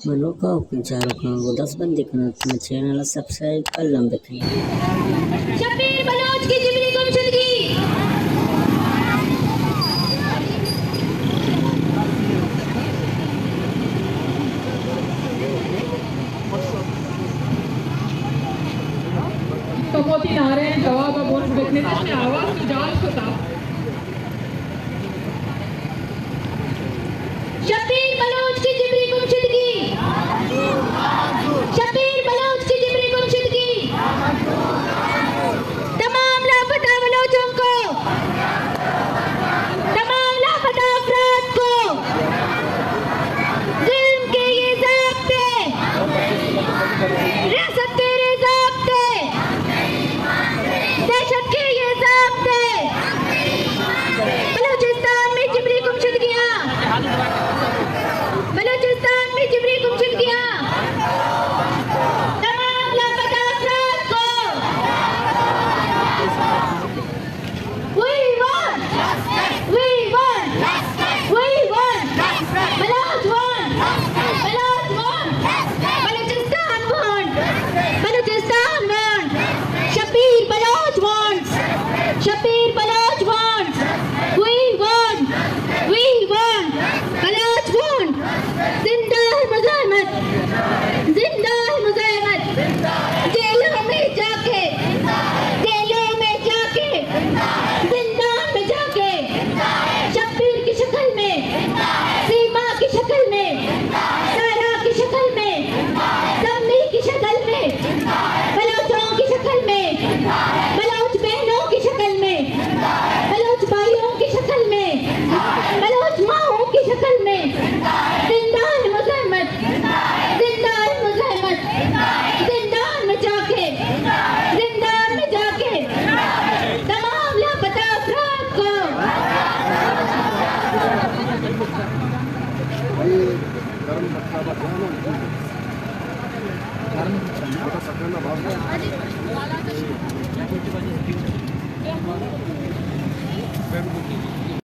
Maloka ukincharo kan वो 10 बंदे kan अपने चैनल सब्सक्राइब कर लंबे थे शब्बीर बलोच की जिबरी गुमशुदगी। तो मोती नारायण जवाब बोल देखने में आवाज की जांच होता शब्बीर बलोच की जिबरी गुमशुदगी। शब्बीर बलोच की जिबरी गुमशुदगी। तमाम लापता बलोचों को, तमाम लापता अफराद को जुल्म के ये ज़ाब्ते, रियासत के ये ज़ाब्ते, दहशत के ये ज़ाब्ते, बलूचिस्तान में जिबरी गुमशुदगियाँ, बलूचिस्तान में जिबरी गुमशुदगियाँ, तमाम लापता अफराद को We want, we want, we want, Baloch want, Baloch want, Balochistan want, Balochistan want, Shapir Baloch wants, Shapir Baloch wants, we want, Baloch want, जिंदा है मुजाहिमत, जिंदा है मुजाहिमत, जेलों में जाके, जेलों में जाके, जिंदान में जाके, शब्बीर की शक्ल में, सीमा की शक्ल में, सारा की शक्ल में, सम्मी की शक्ल में, बलोचों की शक्ल में, बलोच बहनों की शक्ल में, बलोच भाइयों की शक्ल में, बलोच माओं की शक्ल में, जिंदान मुजाहिमत, जिंदान मुजाहिमत, जिंदान में जाके, जिंदान में जाके, तमाम लापता अफराद को गरम